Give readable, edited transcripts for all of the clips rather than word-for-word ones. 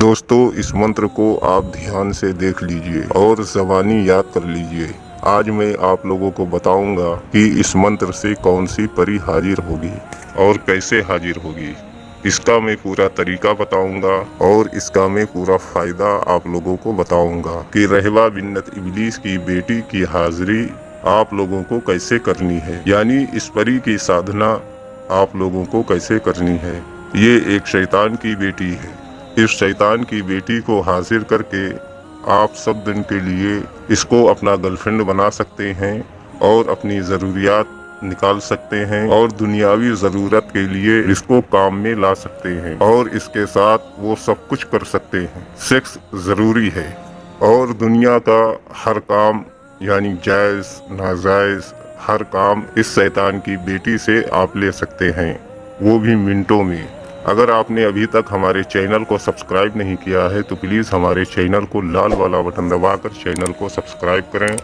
दोस्तों, इस मंत्र को आप ध्यान से देख लीजिए और ज़बानी याद कर लीजिए। आज मैं आप लोगों को बताऊंगा कि इस मंत्र से कौन सी परी हाजिर होगी और कैसे हाजिर होगी। इसका मैं पूरा तरीका बताऊंगा और इसका मैं पूरा फायदा आप लोगों को बताऊंगा कि रहबा बिन्नत इबलीस की बेटी की हाजिरी आप लोगों को कैसे करनी है, यानी इस परी की साधना आप लोगों को कैसे करनी है। ये एक शैतान की बेटी है। इस शैतान की बेटी को हाजिर करके आप सब दिन के लिए इसको अपना गर्लफ्रेंड बना सकते हैं और अपनी ज़रूरियात निकाल सकते हैं और दुनियावी ज़रूरत के लिए इसको काम में ला सकते हैं और इसके साथ वो सब कुछ कर सकते हैं। सेक्स ज़रूरी है और दुनिया का हर काम यानी जायज़ नाजायज़ हर काम इस शैतान की बेटी से आप ले सकते हैं, वो भी मिनटों में। अगर आपने अभी तक हमारे चैनल को सब्सक्राइब नहीं किया है तो प्लीज़ हमारे चैनल को लाल वाला बटन दबाकर चैनल को सब्सक्राइब करें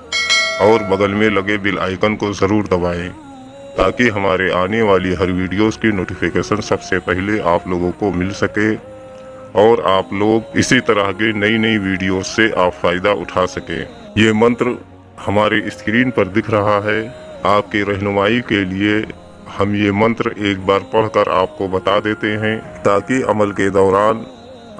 और बगल में लगे बेल आइकन को ज़रूर दबाएं ताकि हमारे आने वाली हर वीडियोस की नोटिफिकेशन सबसे पहले आप लोगों को मिल सके और आप लोग इसी तरह के नई नई वीडियोस से आप फ़ायदा उठा सकें। ये मंत्र हमारे स्क्रीन पर दिख रहा है। आपकी रहनुमाई के लिए हम ये मंत्र एक बार पढ़कर आपको बता देते हैं ताकि अमल के दौरान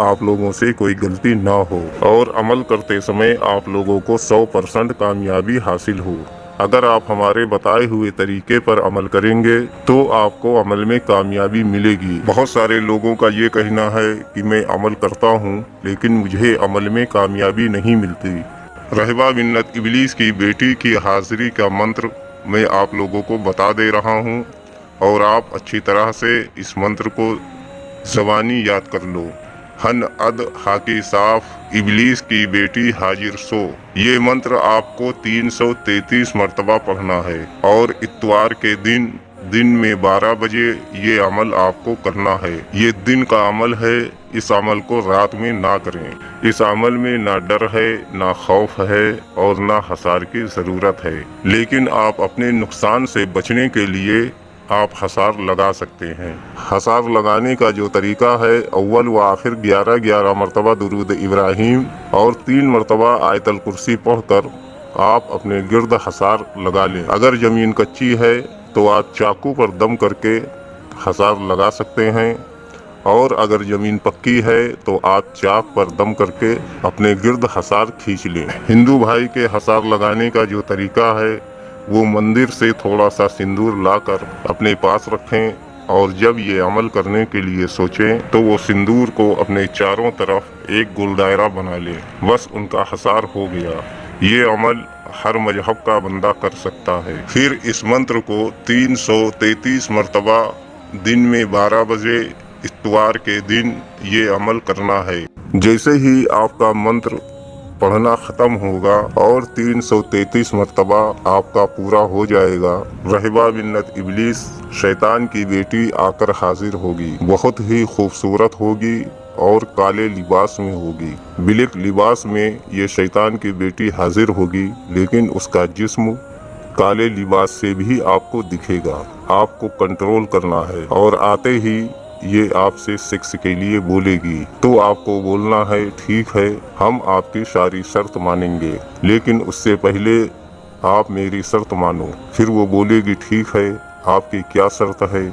आप लोगों से कोई गलती ना हो और अमल करते समय आप लोगों को 100% कामयाबी हासिल हो। अगर आप हमारे बताए हुए तरीके पर अमल करेंगे तो आपको अमल में कामयाबी मिलेगी। बहुत सारे लोगों का ये कहना है कि मैं अमल करता हूँ लेकिन मुझे अमल में कामयाबी नहीं मिलती। रहबा बिन्नत इबलीस की बेटी की हाजिरी का मंत्र मैं आप लोगों को बता दे रहा हूँ और आप अच्छी तरह से इस मंत्र को ज़बानी याद कर लो। हन अद हाकी साफ इबलीस की बेटी हाजिर सो। ये मंत्र आपको 333 मरतबा पढ़ना है और इतवार के दिन में 12 बजे ये अमल आपको करना है। ये दिन का अमल है, इस अमल को रात में ना करें। इस अमल में ना डर है, ना खौफ है और ना हसार की ज़रूरत है, लेकिन आप अपने नुकसान से बचने के लिए आप हसार लगा सकते हैं। हसार लगाने का जो तरीका है, अव्वल व आखिर 11 मरतबा दुरूद इब्राहिम और 3 मरतबा आयतल कुर्सी पढ़कर आप अपने गिर्द हसार लगा लें। अगर ज़मीन कच्ची है तो आप चाकू पर दम करके हसार लगा सकते हैं और अगर ज़मीन पक्की है तो आप चाक पर दम करके अपने गिर्द हसार खींच लें। हिंदू भाई के हसार लगाने का जो तरीका है, वो मंदिर से थोड़ा सा सिंदूर लाकर अपने पास रखें और जब ये अमल करने के लिए सोचें तो वो सिंदूर को अपने चारों तरफ एक गोल दायरा बना लें। बस उनका हसार हो गया। ये अमल हर मजहब का बंदा कर सकता है। फिर इस मंत्र को 333 मरतबा दिन में 12 बजे इतवार के दिन ये अमल करना है। जैसे ही आपका मंत्र पढ़ना ख़त्म होगा और 333 मरतबा आपका पूरा हो जाएगा, रहबा बिन्नत इबलीस शैतान की बेटी आकर हाजिर होगी। बहुत ही खूबसूरत होगी और काले लिबास में होगी। ब्लैक लिबास में ये शैतान की बेटी हाजिर होगी, लेकिन उसका जिस्म काले लिबास से भी आपको दिखेगा। आपको कंट्रोल करना है और आते ही ये आपसे सेक्स के लिए बोलेगी तो आपको बोलना है, ठीक है, हम आपकी सारी शर्त मानेंगे, लेकिन उससे पहले आप मेरी शर्त मानो। फिर वो बोलेगी, ठीक है, आपकी क्या शर्त है?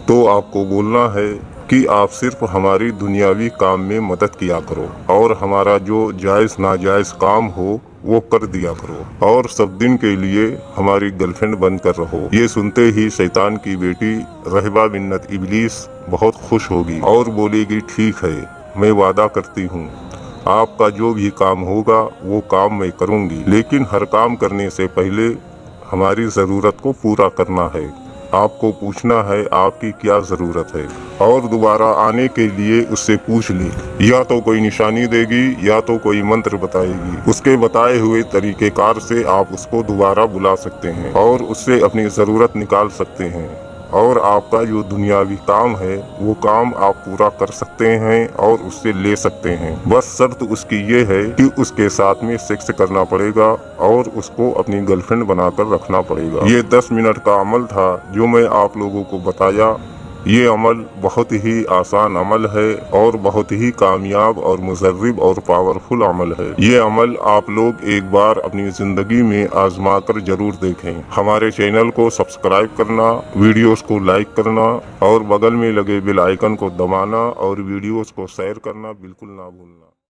तो आपको बोलना है कि आप सिर्फ हमारी दुनियावी काम में मदद किया करो और हमारा जो जायज़ नाजायज़ काम हो वो कर दिया करो और सब दिन के लिए हमारी गर्लफ्रेंड बनकर रहो। ये सुनते ही शैतान की बेटी रहबा बिन्नत इबलीस बहुत खुश होगी और बोलेगी, ठीक है, मैं वादा करती हूँ आपका जो भी काम होगा वो काम मैं करूँगी, लेकिन हर काम करने से पहले हमारी ज़रूरत को पूरा करना है। आपको पूछना है आपकी क्या ज़रूरत है और दोबारा आने के लिए उससे पूछ ले। या तो कोई निशानी देगी या तो कोई मंत्र बताएगी। उसके बताए हुए तरीक़ेकार से आप उसको दोबारा बुला सकते हैं और उससे अपनी ज़रूरत निकाल सकते हैं और आपका जो दुनियावी काम है वो काम आप पूरा कर सकते हैं और उससे ले सकते हैं। बस शर्त उसकी ये है कि उसके साथ में सेक्स करना पड़ेगा और उसको अपनी गर्लफ्रेंड बनाकर रखना पड़ेगा। ये 10 मिनट का अमल था जो मैं आप लोगों को बताया یہ عمل بہت ہی آسان عمل ہے اور بہت ہی کامیاب اور مجرب اور پاورفل عمل ہے۔ یہ عمل آپ لوگ ایک بار اپنی زندگی میں آزما کر ضرور دیکھیں۔ ہمارے چینل کو سبسکرائب کرنا، ویڈیوز کو لائک کرنا اور بغل میں لگے بیل آئیکن کو دبانا اور ویڈیوز کو شیئر کرنا بالکل نہ بھولنا۔